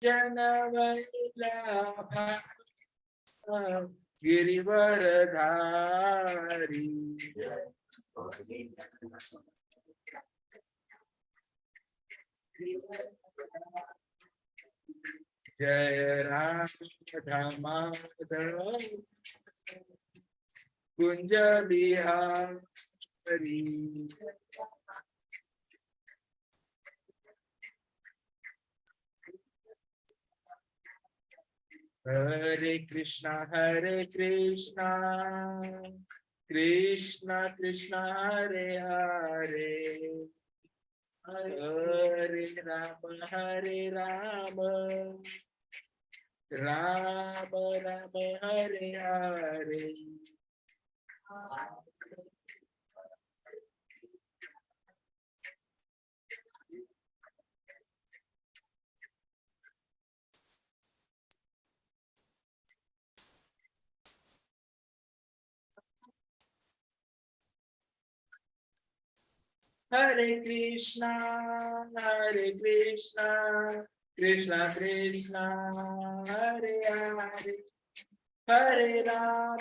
जनवल्लभा गिरिवरधारी। जय राधा माधव कुंज बिहारी। हरे कृष्णा कृष्णा कृष्णा हरे हरे, हरे राम राम राम हरे हरे। हरे कृष्णा कृष्णा कृष्णा हरे हरे, हरे राम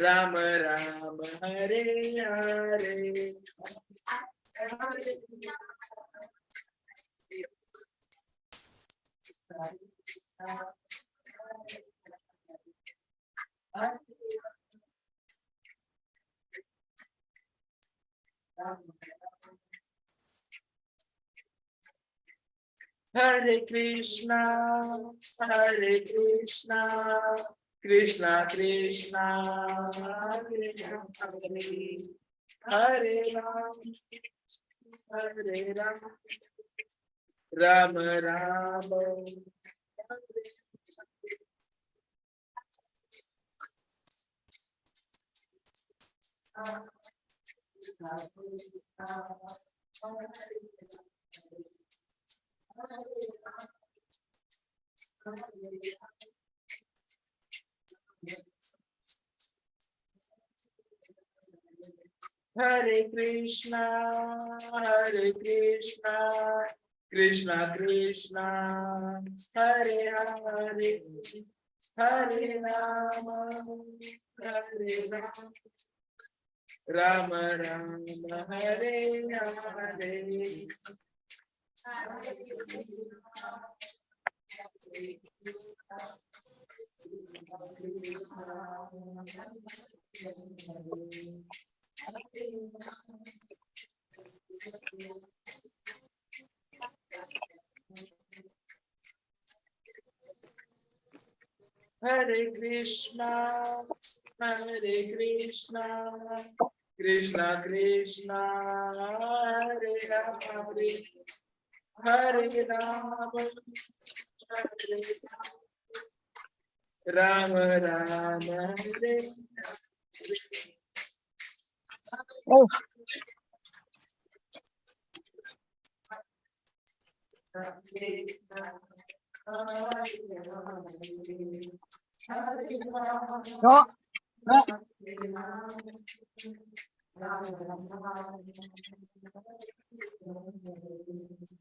राम राम हरे हरे। हरे कृष्णा कृष्णा कृष्णा हरे हरे, हरे राम राम हरे कृष्णा कृष्णा कृष्णा हरे हरे, हरे राम राम राम हरे हरे। हरे कृष्णा कृष्णा कृष्णा हरे हरे, हरे राम राम हरे। Oh, no, no.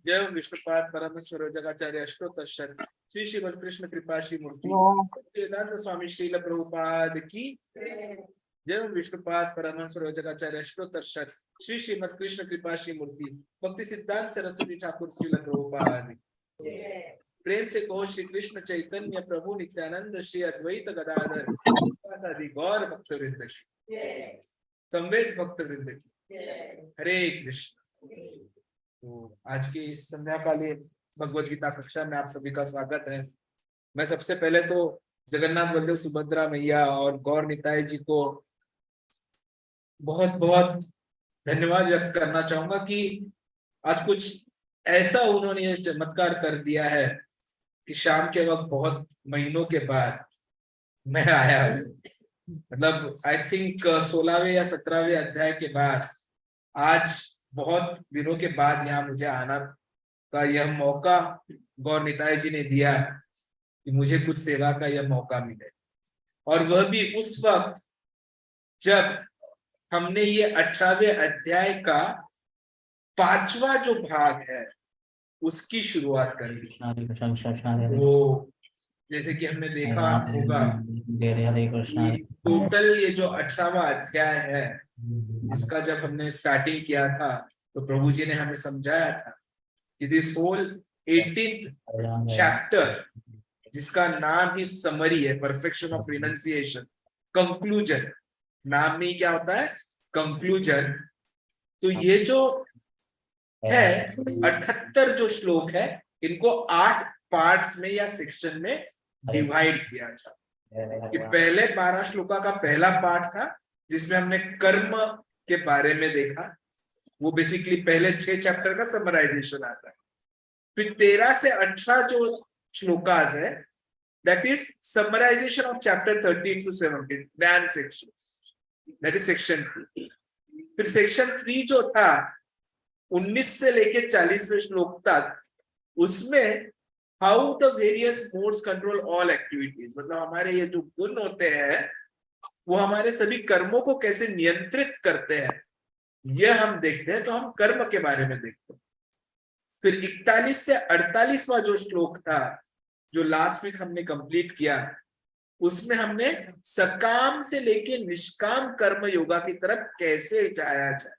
जय विष्णुपाद परमेश्वर जगाचार्य अष्टोत्तर श्री श्रीमद कृष्ण कृपा श्री मूर्ति No. वेदांत स्वामी श्रील प्रभुपाद की जय विष्णुपाद परमेश्वर जगाचार्य अष्टोत्तर श्री श्रीमद कृष्ण कृपा श्री मूर्ति भक्ति सिद्धांत सरस्वती ठाकुर श्रील प्रभुपाद। प्रेम से कहो श्री कृष्ण चैतन्य प्रभु नित्यानंद श्री अद्वैत गदाधर आदि गौर भक्तवृंद की, संवेद भक्तवृंद की हरे कृष्ण। तो आज की इस संध्याकालीन भगवद गीता कक्षा में आप सभी का स्वागत है। मैं सबसे पहले तो जगन्नाथ बलदेव सुभद्रा मैया और गौर निताई जी को बहुत बहुत धन्यवाद व्यक्त करना चाहूंगा कि आज कुछ ऐसा उन्होंने ये चमत्कार कर दिया है कि शाम के वक्त बहुत महीनों के बाद मैं आया हूँ। मतलब आई थिंक 16वें या 17वें अध्याय के बाद आज बहुत दिनों के बाद यहाँ मुझे आना का यह मौका गौर निताई जी ने दिया कि मुझे कुछ सेवा का यह मौका मिले, और वह भी उस वक्त जब हमने ये 18वें अध्याय का 5वां जो भाग है उसकी शुरुआत कर दी। हरे कृष्ण कृष्ण हरे हरे वो जैसे कि हमने देखा होगा हरे कृष्ण कि टोटल ये जो 18वां अध्याय है, इसका जब हमने स्टार्टिंग किया था तो प्रभु जी ने हमें समझाया था कि दिस होल 18th चैप्टर, जिसका नाम ही समरी है, परफेक्शन ऑफ रिनंसिएशन, कंक्लूजन, नाम में ही क्या होता है, कंक्लूजन। तो ये जो है 78 जो श्लोक है, इनको 8 पार्ट्स में या सेक्शन में डिवाइड किया था। कि पहले 12 श्लोका का पहला पार्ट था जिसमें हमने कर्म के बारे में देखा, वो बेसिकली पहले 6 चैप्टर का समराइजेशन आता है। फिर 13 से 18 जो श्लोकास है, that is summarisation of chapter 13 to 17, ज्ञान सेक्शन, दैट इज सेक्शन 2। फिर सेक्शन 3 जो था 19 से लेके 40वें श्लोक तक, उसमें how the various modes control all activities, मतलब हमारे ये जो गुण होते हैं वो हमारे सभी कर्मों को कैसे नियंत्रित करते हैं, यह हम देखते हैं। तो हम कर्म के बारे में देखते हैं। फिर 41 से 48वां जो श्लोक था, जो लास्ट वीक हमने कंप्लीट किया, उसमें हमने सकाम से लेके निष्काम कर्म योगा की तरफ कैसे जाया जाए,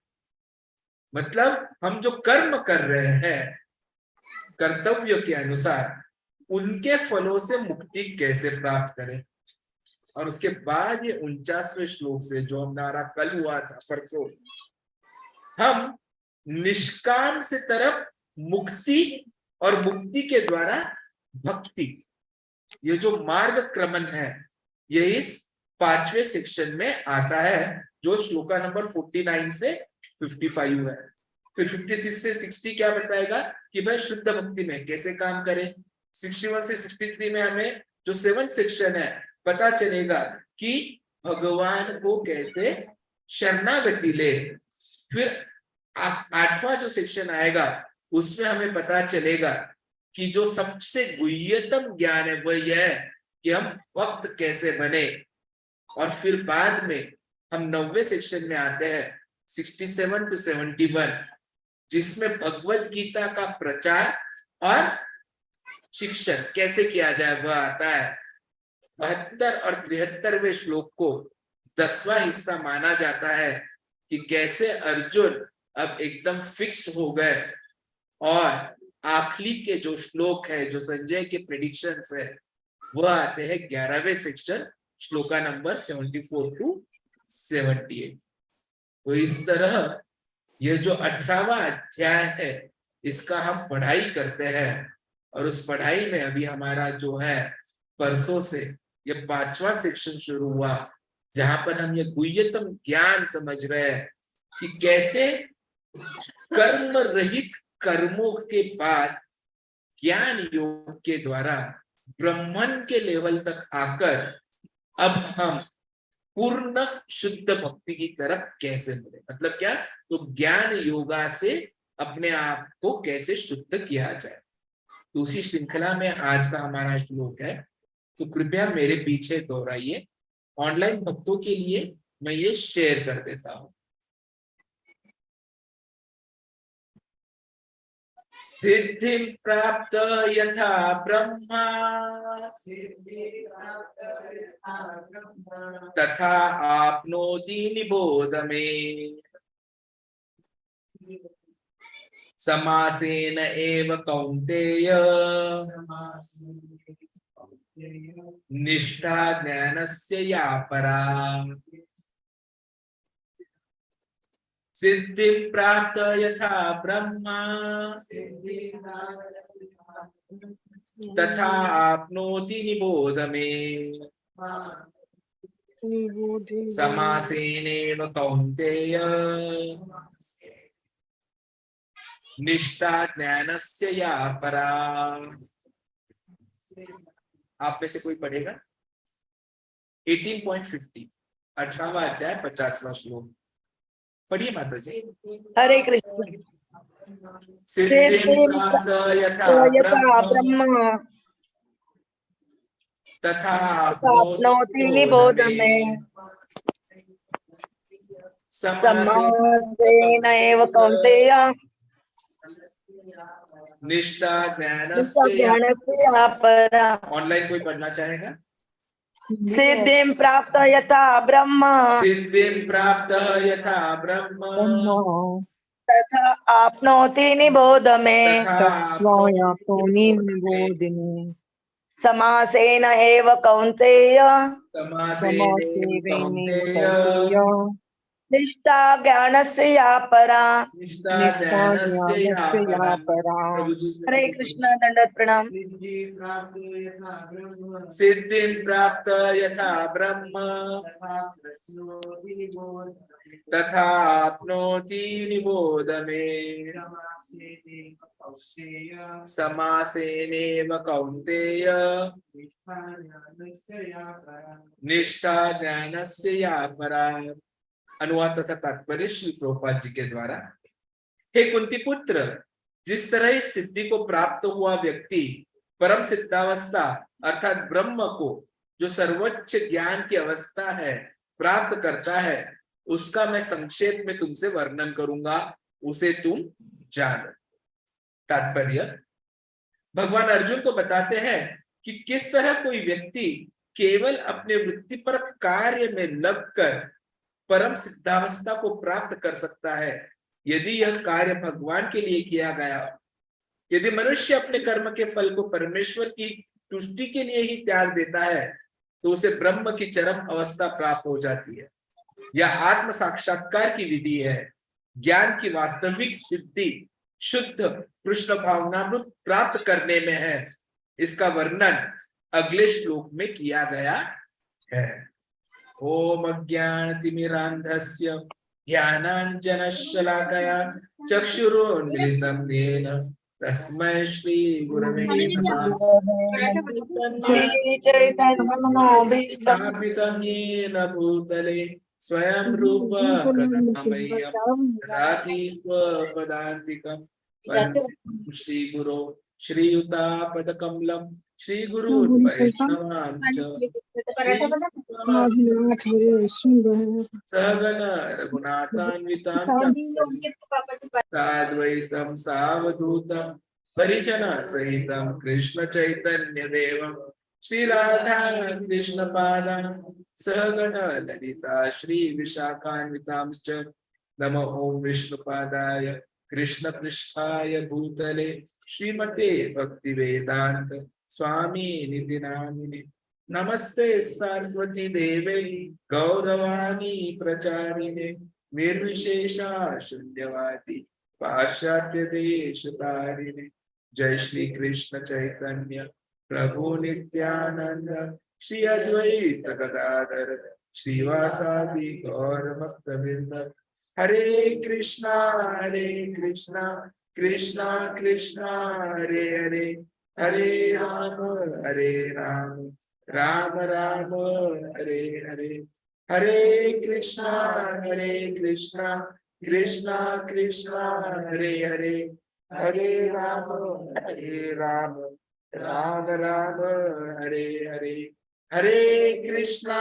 मतलब हम जो कर्म कर रहे हैं कर्तव्य के अनुसार, उनके फलों से मुक्ति कैसे प्राप्त करें। और उसके बाद ये 49वें श्लोक से, जो हमारा कल हुआ था परसों, हम निष्काम से तरफ मुक्ति और मुक्ति के द्वारा भक्ति, ये जो मार्ग क्रमण है, ये इस 5वें सेक्शन में आता है, जो श्लोका नंबर 49 से 55 है। फिर 56 से 60 क्या बताएगा कि भाई शुद्ध भक्ति में कैसे काम करें। 61 से 63 में हमें जो 7th सेक्शन है, पता चलेगा कि भगवान को कैसे शरणागति ले। फिर 8वां जो सेक्शन आएगा, उसमें हमें पता चलेगा कि जो सबसे गुह्यतम ज्ञान है वह यह है कि हम भक्त कैसे बने। और फिर बाद में हम 9वें सेक्शन में आते हैं 67 to 71, जिसमें भगवत गीता का प्रचार और शिक्षण कैसे किया जाए वह आता है। 72 और 73वें श्लोक को 10वां हिस्सा माना जाता है कि कैसे अर्जुन अब एकदम फिक्स्ड हो गए। और आखिरी के जो श्लोक है, जो संजय के प्रेडिक्शंस है, वह आते हैं 11वें सेक्शन, श्लोका नंबर 74 to 78। तो इस तरह यह जो 18वां अध्याय है, इसका हम पढ़ाई करते हैं। और उस पढ़ाई में अभी हमारा जो है परसों से ये 5वां सेक्शन शुरू हुआ, जहां पर हम ये गुह्यतम ज्ञान समझ रहे हैं कि कैसे कर्म रहित कर्मों के बाद ज्ञान योग के द्वारा ब्रह्मन के लेवल तक आकर अब हम पूर्ण शुद्ध भक्ति की तरफ कैसे बढ़े। मतलब क्या, तो ज्ञान योगा से अपने आप को कैसे शुद्ध किया जाए। तो उसी श्रृंखला में आज का हमारा श्लोक है, तो कृपया मेरे पीछे दोहराइए। ऑनलाइन भक्तों के लिए मैं ये शेयर कर देता हूं। सिद्धि प्राप्त यथा ब्रह्मा तथा आपनोति निबोध में, समासेन एव कौन्तेय निष्ठा ज्ञानस्य या परा। सिद्धि प्राप्त यथा ब्रह्मा तथा आपनोति निबोध में, समासेनेव कौन्तेय निष्ठा ज्ञानस्य या परा। आप में से कोई पढ़ेगा 18.50, 18वां अध्याय 50वां श्लोक पढ़िए माता जी। हरे कृष्ण। सिद्धि प्राप्त यथा ब्रह्म तथा आपनोति निबोध में, समासेन एव कौन्तेय निष्ठा निष्ठा ज्ञानस्य ज्ञानस्य परा ऑनलाइन कोई पढ़ना चाहेगा? सिद्धिं प्राप्त यथा ब्रह्म सिद्धिं प्राप्त यथा ब्रह्म तथा आपनोति निबोध मे तत्त्वायातोनिर्निबोधिनी समासेन एव कौन्तेय समासेनैव कौन्तेय निष्ठा ज्ञानस्य या परा। निष्ठा निष्ठा ज्ञानस्य या ज्ञानस्य या परा। परा। प्रभु जी से हरे कृष्ण दंडवत प्रणाम। सिद्धिं प्राप्त यथा ब्रह्म तथा आपनोति निबोध मे समासेनैव कौन्तेय निष्ठा ज्ञानस्य या परा। अनुवाद तथा तात्पर्य श्री प्रभुपाद जी के द्वारा। हे कुंती पुत्र, जिस तरह इस सिद्धि को प्राप्त हुआ व्यक्ति परम सिद्धावस्था अर्थात ब्रह्म को, जो सर्वोच्च ज्ञान की अवस्था है, प्राप्त करता है, उसका मैं संक्षेप में तुमसे वर्णन करूंगा, उसे तुम जानो। तात्पर्य, भगवान अर्जुन को बताते हैं कि किस तरह कोई व्यक्ति केवल अपने वृत्ति पर कार्य में लगकर परम सिद्धावस्था को प्राप्त कर सकता है, यदि यह कार्य भगवान के लिए किया गया। यदि मनुष्य अपने कर्म के फल को परमेश्वर की तुष्टि के लिए ही त्याग देता है, तो उसे ब्रह्म की चरम अवस्था प्राप्त हो जाती है। यह आत्म साक्षात्कार की विधि है। ज्ञान की वास्तविक सिद्धि शुद्ध कृष्ण भावनामृत प्राप्त करने में है। इसका वर्णन अगले श्लोक में किया गया है। ओम अज्ञानतिमिरान्धस्य ज्ञानाञ्जनशलाकया चक्षुरुन्मिलितं येन तस्मै श्री गुरवे नमः। श्री चैतन्यमनोभीष्टं स्थापितं येन भूतले स्वयं रूप कदा मह्यं ददाति स्वपदान्तिकं। वन्दे श्रीगुरो श्रीयुतापदकमलं श्रीगुरुर्वैष्णवां च सहगण रघुनाथान्वितां साद्वैतं सावधूतं परिजन सहितं कृष्ण चैतन्य देवं श्री राधा कृष्ण पादां सहगण ललिता श्री विशाखान्वितांश्च। नमो ओम विष्णुपादाय कृष्ण पृष्ठाय भूतले श्रीमते भक्ति वेदांत स्वामी निधि नामिने। नमस्ते सरस्वती देवे गौरवाणी प्रचारिणे निर्विशेषा शून्यवादी पाश्चात्य देश तारिणे। जय श्री कृष्ण चैतन्य प्रभु नित्यानंद श्री अद्वैत गदाधर श्रीवासादि गौर भक्तवृंद। हरे कृष्णा कृष्णा कृष्णा हरे हरे, हरे राम राम राम हरे हरे। हरे कृष्णा कृष्णा कृष्णा हरे हरे, हरे राम राम राम हरे हरे। हरे कृष्णा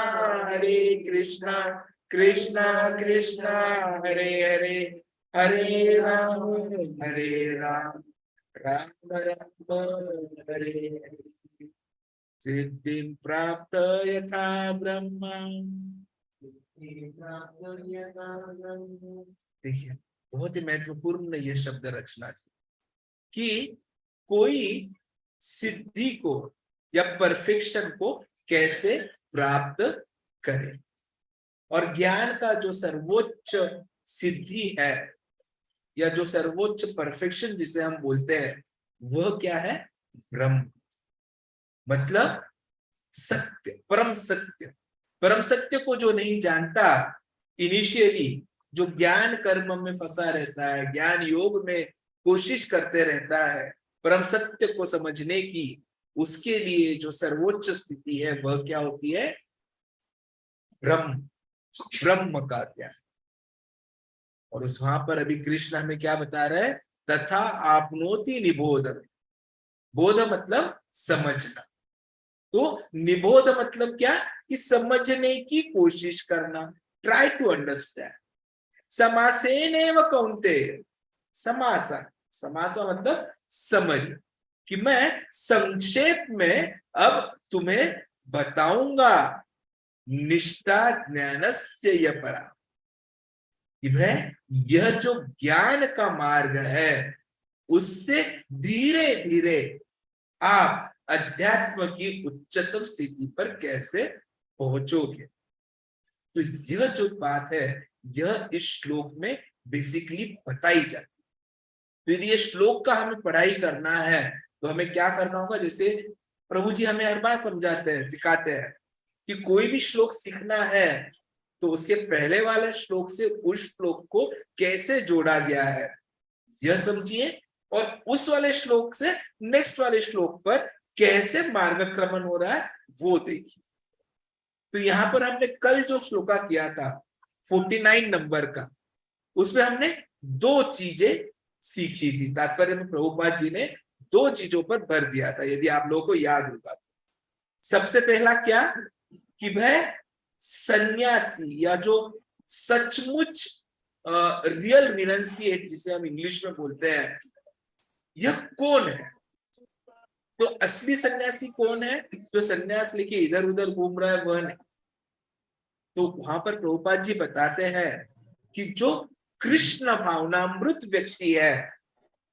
कृष्णा कृष्णा हरे हरे, हरे राम राम राम हरे हरे। सिद्धिं प्राप्त यथा ब्रह्म। देखिए, बहुत ही महत्वपूर्ण ये शब्द रचना थी कि कोई सिद्धि को या परफेक्शन को कैसे प्राप्त करे। और ज्ञान का जो सर्वोच्च सिद्धि है या जो सर्वोच्च परफेक्शन जिसे हम बोलते हैं, वह क्या है? ब्रह्म, मतलब सत्य, परम सत्य। परम सत्य को जो नहीं जानता, इनिशियली जो ज्ञान कर्म में फंसा रहता है, ज्ञान योग में कोशिश करते रहता है परम सत्य को समझने की, उसके लिए जो सर्वोच्च स्थिति है वह क्या होती है? ब्रह्म, ब्रह्म का ज्ञान। और उस वहां पर अभी कृष्ण हमें क्या बता रहे हैं? तथा आपनोति निबोध। बोध मतलब समझना, तो निबोध मतलब क्या? कि समझने की कोशिश करना, ट्राई टू अंडरस्टैंड। समासेनैव कौन्तेय, समासा, समासा मतलब समझ कि मैं संक्षेप में अब तुम्हें बताऊंगा। निष्ठा ज्ञानस्य य परा, कि मैं यह जो ज्ञान का मार्ग है उससे धीरे धीरे आप अध्यात्म की उच्चतम स्थिति पर कैसे पहुंचोगे। तो यह जो बात है यह इस श्लोक में बेसिकली बताई जाती है। तो यदि ये श्लोक का हमें पढ़ाई करना है तो हमें क्या करना होगा, जैसे प्रभु जी हमें हर बार समझाते हैं, सिखाते हैं कि कोई भी श्लोक सीखना है तो उसके पहले वाले श्लोक से उस श्लोक को कैसे जोड़ा गया है यह समझिए, और उस वाले श्लोक से नेक्स्ट वाले श्लोक पर कैसे मार्गक्रमण हो रहा है वो देखिए। तो यहाँ पर हमने कल जो श्लोका किया था 49 नंबर का, उसमें हमने दो चीजें सीखी थी। तात्पर्य में प्रभुपाद जी ने दो चीजों पर भर दिया था, यदि आप लोगों को याद होगा। सबसे पहला क्या कि वह सन्यासी या जो सचमुच रियल रिनंसिएट जिसे हम इंग्लिश में बोलते हैं, यह कौन है। तो असली सन्यासी कौन है, जो सन्यास लेके इधर उधर घूम रहा है वह नहीं। तो वहां पर प्रभुपाद जी बताते हैं कि जो कृष्ण भावनामृत व्यक्ति है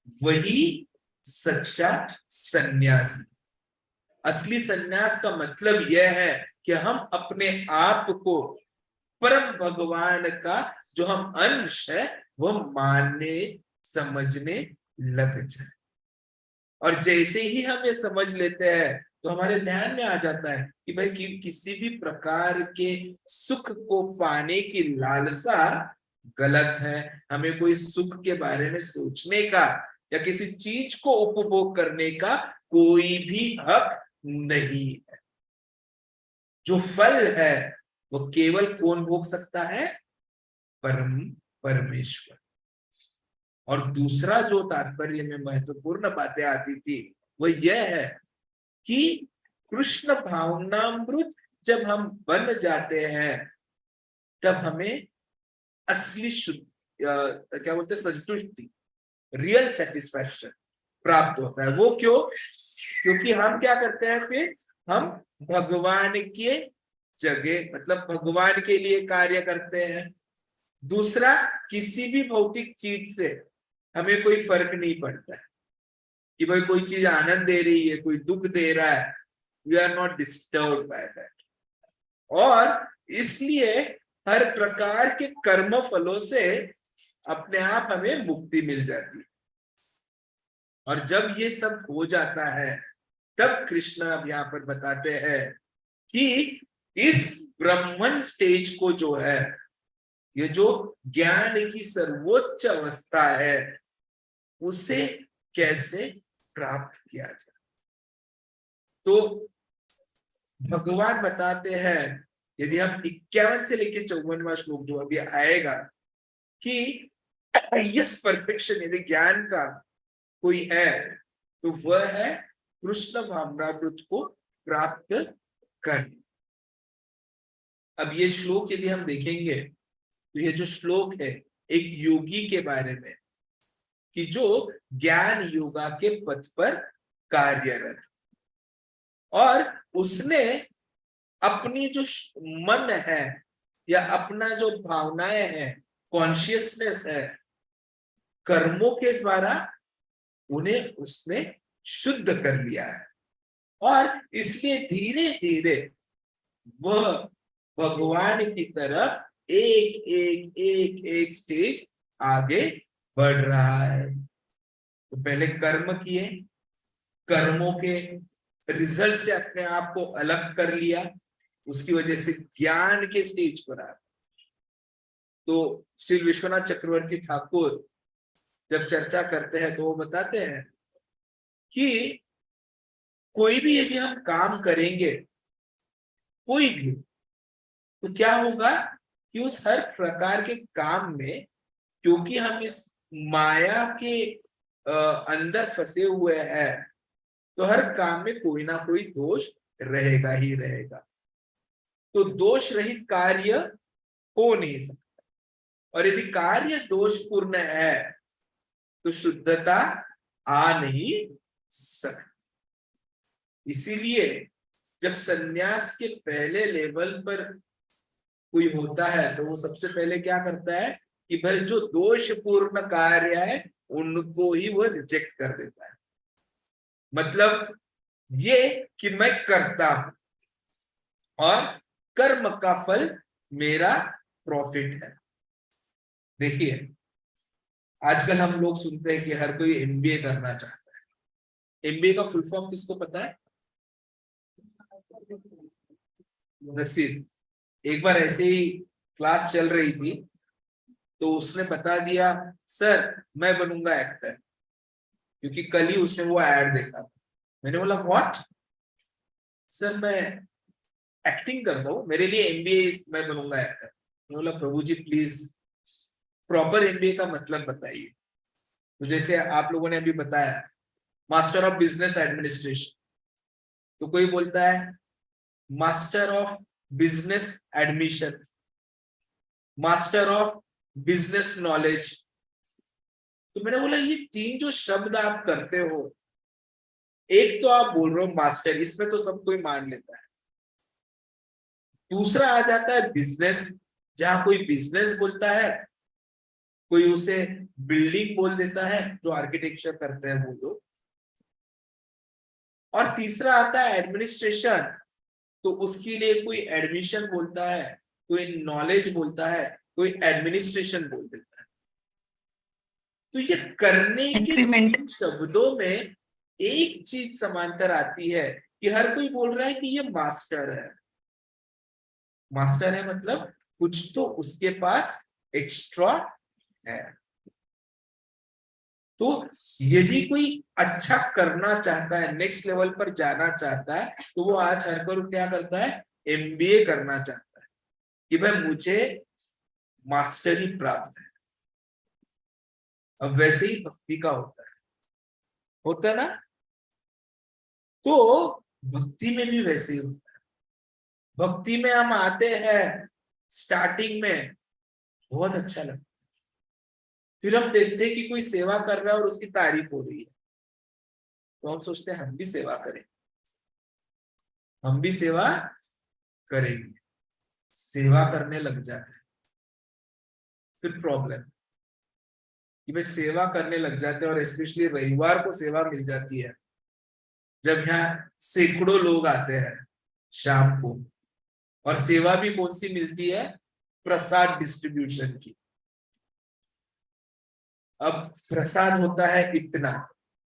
वही सच्चा सन्यासी। असली सन्यास का मतलब यह है कि हम अपने आप को परम भगवान का जो हम अंश है वह मानने समझने लग जाए। और जैसे ही हम ये समझ लेते हैं तो हमारे ध्यान में आ जाता है कि भाई किसी भी प्रकार के सुख को पाने की लालसा गलत है। हमें कोई सुख के बारे में सोचने का या किसी चीज को उपभोग करने का कोई भी हक नहीं है। जो फल है वो केवल कौन भोग सकता है, परमेश्वर। और दूसरा जो तात्पर्य में महत्वपूर्ण बातें आती थी वो यह है कि कृष्ण भावनामृत जब हम बन जाते हैं तब हमें असली क्या बोलते संतुष्टि, रियल सेटिस्फैक्शन प्राप्त होता है। वो क्यों? क्योंकि हम क्या करते हैं, फिर हम भगवान के जगह मतलब भगवान के लिए कार्य करते हैं। दूसरा, किसी भी भौतिक चीज से हमें कोई फर्क नहीं पड़ता है कि भाई कोई चीज आनंद दे रही है, कोई दुख दे रहा है, we are not disturbed by that. और इसलिए हर प्रकार के कर्म फलों से अपने आप हमें मुक्ति मिल जाती है। और जब ये सब हो जाता है तब कृष्ण अब यहाँ पर बताते हैं कि इस ब्रह्मन स्टेज को जो है, ये जो ज्ञान की सर्वोच्च अवस्था है, उसे कैसे प्राप्त किया जाए। तो भगवान बताते हैं, यदि हम 51 से लेकर 54वां श्लोक जो अभी आएगा, कि हाईएस्ट परफेक्शन यदि ज्ञान का कोई है तो वह है कृष्ण भावनामृत को प्राप्त करना। अब ये श्लोक यदि हम देखेंगे तो ये जो श्लोक है एक योगी के बारे में, कि जो ज्ञान योगा के पथ पर कार्यरत, और उसने अपनी जो मन है या अपना जो भावनाएं हैं, कॉन्शियसनेस है, कर्मों के द्वारा उन्हें उसने शुद्ध कर लिया है। और इसलिए धीरे धीरे वह भगवान की तरफ एक एक एक एक स्टेज आगे बढ़ रहा है। तो पहले कर्म किए, कर्मों के रिजल्ट से अपने आप को अलग कर लिया, उसकी वजह से ज्ञान के स्टेज पर आया। तो श्री विश्वनाथ चक्रवर्ती ठाकुर जब चर्चा करते हैं तो वो बताते हैं कि कोई भी यदि हम काम करेंगे, कोई भी, तो क्या होगा कि उस हर प्रकार के काम में, क्योंकि हम इस माया के अंदर फंसे हुए हैं, तो हर काम में कोई ना कोई दोष रहेगा ही रहेगा। तो दोष रहित कार्य हो नहीं सकता, और यदि कार्य दोषपूर्ण है तो शुद्धता आ नहीं सकती। इसीलिए जब सन्यास के पहले लेवल पर कोई होता है तो वो सबसे पहले क्या करता है कि भाई जो दोषपूर्ण कार्य है उनको ही वो रिजेक्ट कर देता है। मतलब ये कि मैं करता हूं और कर्म का फल मेरा प्रॉफिट है। देखिए आजकल हम लोग सुनते हैं कि हर कोई एमबीए करना चाहता है। एमबीए का फुल फॉर्म किसको पता है? नसीर एक बार ऐसे ही क्लास चल रही थी तो उसने बता दिया सर मैं बनूंगा एक्टर, क्योंकि कल ही उसने वो एड देखा। मैंने बोला व्हाट? सर मैं एक्टिंग करता हूँ, मेरे लिए एमबीए मैं बनूंगा एक्टर। मैंने बोला प्रभु जी प्लीज प्रॉपर एमबीए का मतलब बताइए। तो जैसे आप लोगों ने अभी बताया मास्टर ऑफ बिजनेस एडमिनिस्ट्रेशन, तो कोई बोलता है master of business admission, master of business knowledge. तो मैंने बोला ये तीन जो शब्द आप करते हो, एक तो आप बोल रहे हो मास्टर, इसमें तो सब कोई मान लेता है। दूसरा आ जाता है बिजनेस, जहां कोई बिजनेस बोलता है, कोई उसे बिल्डिंग बोल देता है जो आर्किटेक्चर करते हैं वो लोग। और तीसरा आता है एडमिनिस्ट्रेशन, तो उसके लिए कोई एडमिशन बोलता है, कोई नॉलेज बोलता है, कोई एडमिनिस्ट्रेशन बोल देता है। तो ये करने के तीन शब्दों में एक चीज समांतर आती है कि हर कोई बोल रहा है कि ये मास्टर है। मास्टर है मतलब कुछ तो उसके पास एक्स्ट्रा है। तो यदि कोई अच्छा करना चाहता है, नेक्स्ट लेवल पर जाना चाहता है, तो वो आज हर कोई क्या करता है? एमबीए करना चाहता है कि भाई मुझे मास्टरी प्राप्त है। अब वैसे ही भक्ति का होता है ना? तो भक्ति में भी वैसे ही होता है। भक्ति में हम आते हैं, स्टार्टिंग में बहुत अच्छा लगता है, फिर हम देखते हैं कि कोई सेवा कर रहा है और उसकी तारीफ हो रही है, तो हम सोचते हैं हम भी सेवा करें, हम भी सेवा करेंगे। सेवा करने लग जाते हैं, फिर प्रॉब्लम कि भाई सेवा करने लग जाते हैं और स्पेशली रविवार को सेवा मिल जाती है, जब यहाँ सैकड़ों लोग आते हैं शाम को। और सेवा भी कौन सी मिलती है? प्रसाद डिस्ट्रीब्यूशन की। अब प्रसाद होता है इतना,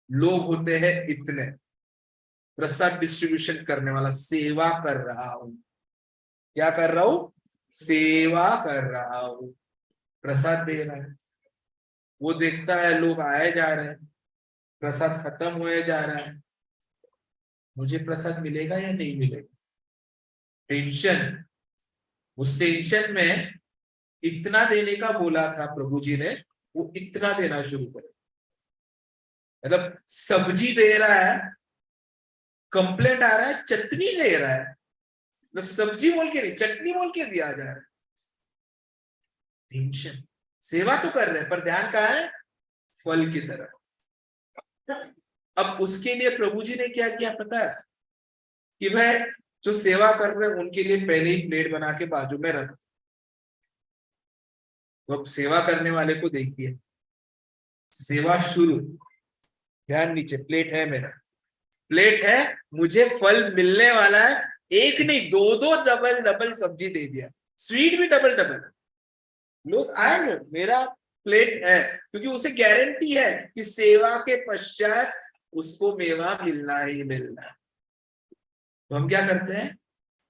लोग होते हैं इतने, प्रसाद डिस्ट्रीब्यूशन करने वाला सेवा कर रहा हूं। क्या कर रहा हूं? सेवा कर रहा हूं। प्रसाद दे रहा है, वो देखता है लोग आए जा रहे हैं, प्रसाद खत्म हुए जा रहा है, मुझे प्रसाद मिलेगा या नहीं मिलेगा? टेंशन। उस टेंशन में इतना देने का बोला था प्रभु जी ने, वो इतना देना शुरू करे। मतलब सब्जी दे रहा है, कंप्लेंट आ रहा है चटनी दे रहा है, मतलब सब्जी बोल के नहीं चटनी बोल के दिया जा रहा है। टेंशन। सेवा तो कर रहे हैं पर ध्यान कहाँ है? फल की तरफ। अब उसके लिए प्रभु जी ने क्या किया पता है? कि भाई जो सेवा कर रहे हैं उनके लिए पहले ही प्लेट बना के बाजू में रख। तो अब सेवा करने वाले को देखिए, सेवा शुरू, ध्यान नीचे, प्लेट है मेरा, प्लेट है, मुझे फल मिलने वाला है। एक नहीं दो दो डबल डबल सब्जी दे दिया, स्वीट भी डबल डबल। लोग आए, मेरा प्लेट है, क्योंकि उसे गारंटी है कि सेवा के पश्चात उसको मेवा मिलना ही मिलना है। तो हम क्या करते हैं?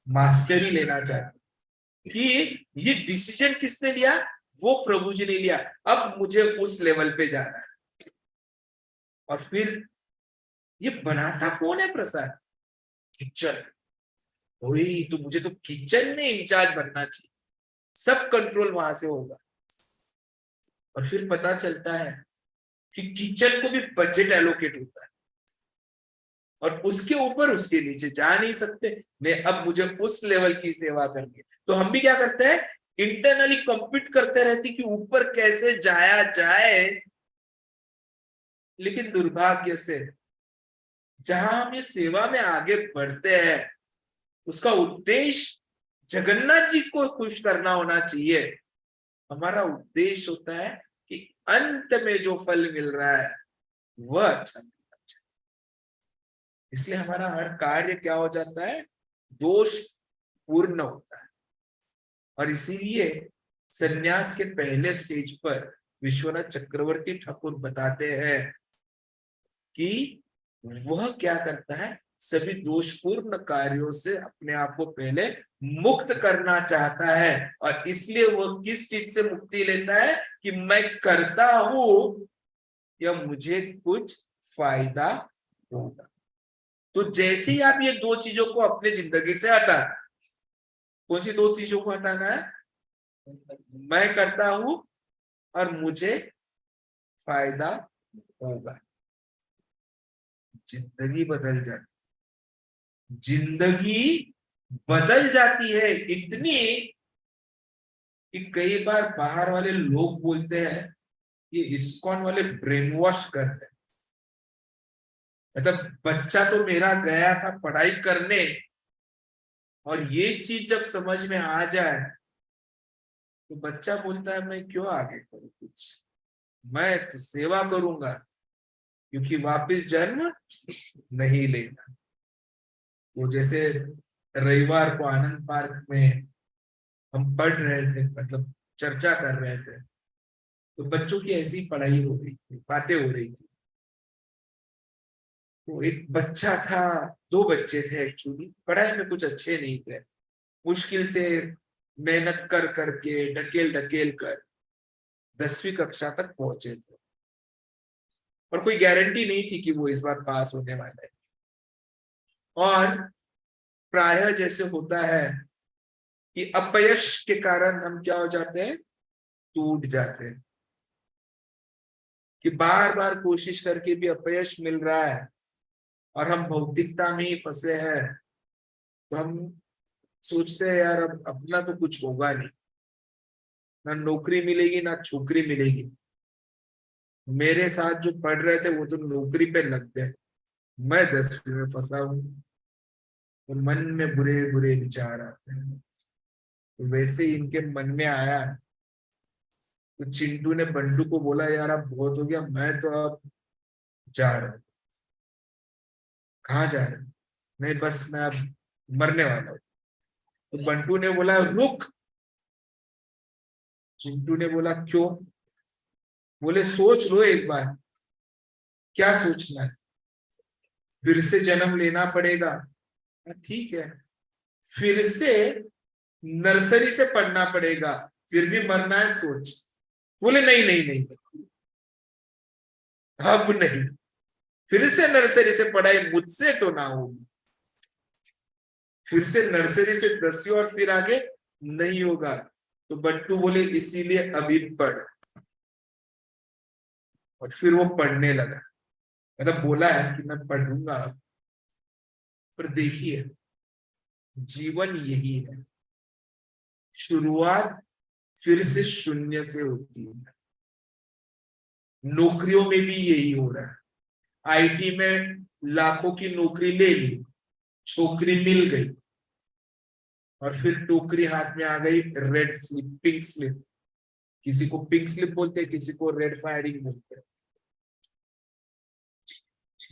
मास्टरी लेना चाहते कि ये डिसीजन किसने लिया? वो प्रभु जी ने लिया। अब मुझे उस लेवल पे जाना है। और फिर ये बनाता कौन है प्रसाद? किचन। वही तो, मुझे तो किचन में इंचार्ज बनना चाहिए, सब कंट्रोल वहां से होगा। और फिर पता चलता है कि किचन को भी बजट एलोकेट होता है और उसके ऊपर उसके नीचे जा नहीं सकते। नहीं, अब मुझे उस लेवल की सेवा करनी है। तो हम भी क्या करते हैं? इंटरनली कम्पीट करते रहते कि ऊपर कैसे जाया जाए। लेकिन दुर्भाग्य से जहां हम ये सेवा में आगे बढ़ते हैं उसका उद्देश्य जगन्नाथ जी को खुश करना होना चाहिए। हमारा उद्देश्य होता है कि अंत में जो फल मिल रहा है वह अच्छा मिलना चाहिए। इसलिए हमारा हर कार्य क्या हो जाता है, दोष पूर्ण होता है। और इसीलिए सन्यास के पहले स्टेज पर विश्वनाथ चक्रवर्ती ठाकुर बताते हैं कि वह क्या करता है, सभी दोषपूर्ण कार्यों से अपने आप को पहले मुक्त करना चाहता है। और इसलिए वह किस चीज से मुक्ति लेता है कि मैं करता हूं या मुझे कुछ फायदा होगा। तो जैसे ही आप ये दो चीजों को अपने जिंदगी से हटा, कौन सी दो चीजों को हटाना है, मैं करता हूं और मुझे फायदा होगा, जिंदगी बदल जाती, जिंदगी बदल जाती है। इतनी कि कई बार बाहर वाले लोग बोलते हैं ये इस्कॉन वाले ब्रेन वॉश करते हैं। मतलब बच्चा तो मेरा गया था पढ़ाई करने और ये चीज जब समझ में आ जाए तो बच्चा बोलता है मैं क्यों आगे करूं कुछ, मैं तो सेवा करूंगा क्योंकि वापस जन्म नहीं लेना। वो जैसे रविवार को आनंद पार्क में हम पढ़ रहे थे, मतलब चर्चा कर रहे थे, तो बच्चों की ऐसी पढ़ाई हो रही थी, बातें हो रही थी। तो एक बच्चा था, दो बच्चे थे एक्चुअली, पढ़ाई में कुछ अच्छे नहीं थे, मुश्किल से मेहनत कर करके ढकेल ढकेल कर 10वीं कक्षा तक पहुंचे थे और कोई गारंटी नहीं थी कि वो इस बार पास होने वाला है। और प्रायः जैसे होता है कि अपयश के कारण हम क्या हो जाते हैं, टूट जाते हैं, कि बार बार कोशिश करके भी अपयश मिल रहा है और हम भौतिकता में ही फंसे हैं। तो हम सोचते हैं यार अब अपना तो कुछ होगा नहीं, ना नौकरी मिलेगी ना छोकरी मिलेगी। मेरे साथ जो पढ़ रहे थे वो तो नौकरी पे लग गए, मैं 10वीं में फंसा हूं। तो मन में बुरे बुरे विचार आते हैं। तो वैसे ही इनके मन में आया तो चिंटू ने बंडू को बोला यार अब बहुत हो गया, मैं तो अब जा रहा हूँ। कहाँ जा रहे हो? नहीं बस मैं अब मरने वाला हूँ। तो बंटू ने बोला रुक। चिंटू ने बोला क्यों? बोले सोच लो एक बार। क्या सोचना है? फिर से जन्म लेना पड़ेगा। ठीक है, फिर से नर्सरी से पढ़ना पड़ेगा, फिर भी मरना है, सोच। बोले नहीं नहीं नहीं, अब नहीं, फिर से नर्सरी से पढ़ाई मुझसे तो ना होगी, फिर से नर्सरी से 10वीं और फिर आगे नहीं होगा। तो बंटू बोले इसीलिए अभी पढ़। और फिर वो पढ़ने लगा, मतलब बोला है कि मैं पढ़ूंगा। पर देखिए जीवन यही है, शुरुआत फिर से शून्य से होती है। नौकरियों में भी यही हो रहा है। आईटी में लाखों की नौकरी ले ली, छोकरी मिल गई और फिर टोकरी हाथ में आ गई, रेड स्लिप, पिंक स्लिप। किसी को पिंक स्लिप बोलते हैं, किसी को रेड फायरिंग बोलते हैं।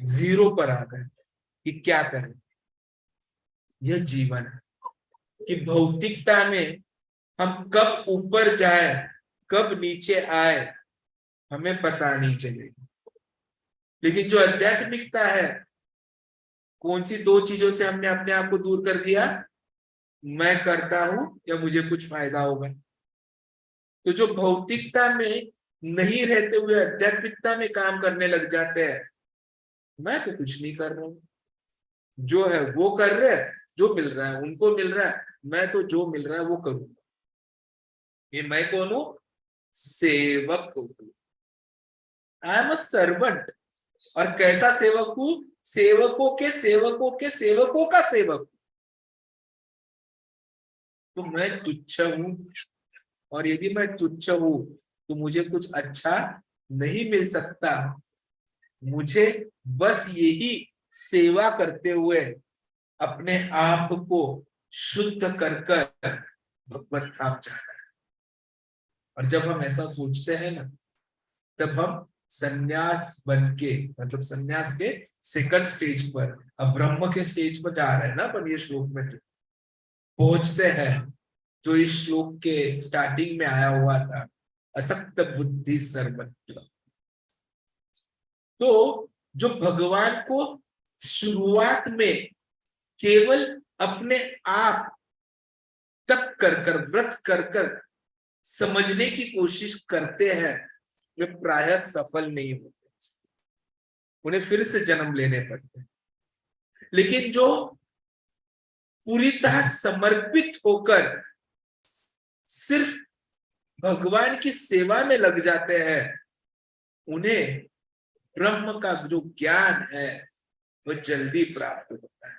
जीरो पर आ गए कि क्या करें। यह जीवन है कि भौतिकता में हम कब ऊपर जाए कब नीचे आए हमें पता नहीं चलेगा। लेकिन जो आध्यात्मिकता है, कौन सी दो चीजों से हमने अपने आप को दूर कर दिया, मैं करता हूं या मुझे कुछ फायदा होगा। तो जो भौतिकता में नहीं रहते हुए आध्यात्मिकता में काम करने लग जाते हैं, मैं तो कुछ नहीं कर रहा हूं, जो है वो कर रहे हैं, जो मिल रहा है उनको मिल रहा है, मैं तो जो मिल रहा है वो करूंगा। ये मैं कौन हूं? सेवक हूं। I am a servant. और कैसा सेवक हूं? सेवकों के सेवकों के सेवकों का सेवक। तो मैं तुच्छ हूं, और यदि मैं तुच्छ हूं तो मुझे कुछ अच्छा नहीं मिल सकता। मुझे बस यही सेवा करते हुए अपने आप को शुद्ध कर कर भगवत धाम जाना है। और जब हम ऐसा सोचते हैं ना, तब हम संन्यास बन के, मतलब संन्यास के सेकंड स्टेज पर, अब ब्रह्म के स्टेज पर जा रहे हैं ना अपन, ये श्लोक में पहुंचते हैं, जो इस श्लोक के स्टार्टिंग में आया हुआ था, असक्त बुद्धि सर्वत्र। तो जो भगवान को शुरुआत में केवल अपने आप तप कर कर, व्रत कर कर समझने की कोशिश करते हैं, वे प्रायः सफल नहीं होते, उन्हें फिर से जन्म लेने पड़ते हैं। लेकिन जो पूरी तरह समर्पित होकर सिर्फ भगवान की सेवा में लग जाते हैं, उन्हें ब्रह्म का जो ज्ञान है वह जल्दी प्राप्त होता है।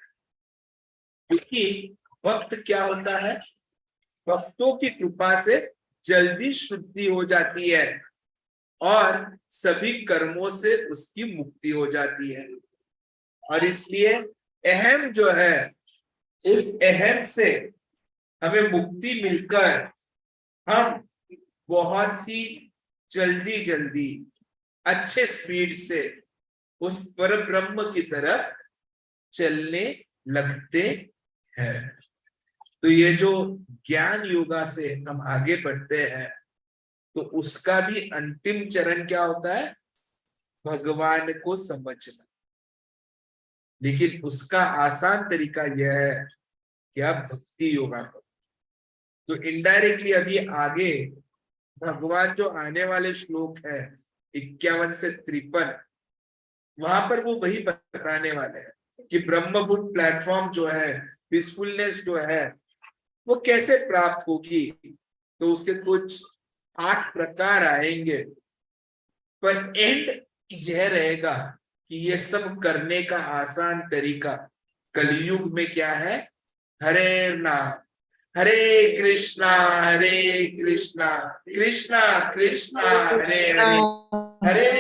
क्योंकि भक्त क्या होता है, भक्तों की कृपा से जल्दी शुद्धि हो जाती है और सभी कर्मों से उसकी मुक्ति हो जाती है। और इसलिए अहम जो है, उस अहम से हमें मुक्ति मिलकर हम बहुत ही जल्दी जल्दी अच्छे स्पीड से उस पर ब्रह्म की तरफ चलने लगते हैं। तो ये जो ज्ञान योगा से हम आगे बढ़ते हैं, तो उसका भी अंतिम चरण क्या होता है, भगवान को समझना। लेकिन उसका आसान तरीका यह है कि आप भक्ति योगा करो। तो इनडायरेक्टली अभी आगे भगवान जो आने वाले श्लोक है 51 से 53, वहां पर वो वही बताने वाले हैं कि ब्रह्मभूत प्लेटफॉर्म जो है, पीसफुलनेस जो है, वो कैसे प्राप्त होगी। तो उसके कुछ 8 प्रकार आएंगे, पर एंड यह रहेगा कि ये सब करने का आसान तरीका कलयुग में क्या है, हरे नाम, हरे कृष्णा कृष्णा कृष्णा हरे हरे, हरे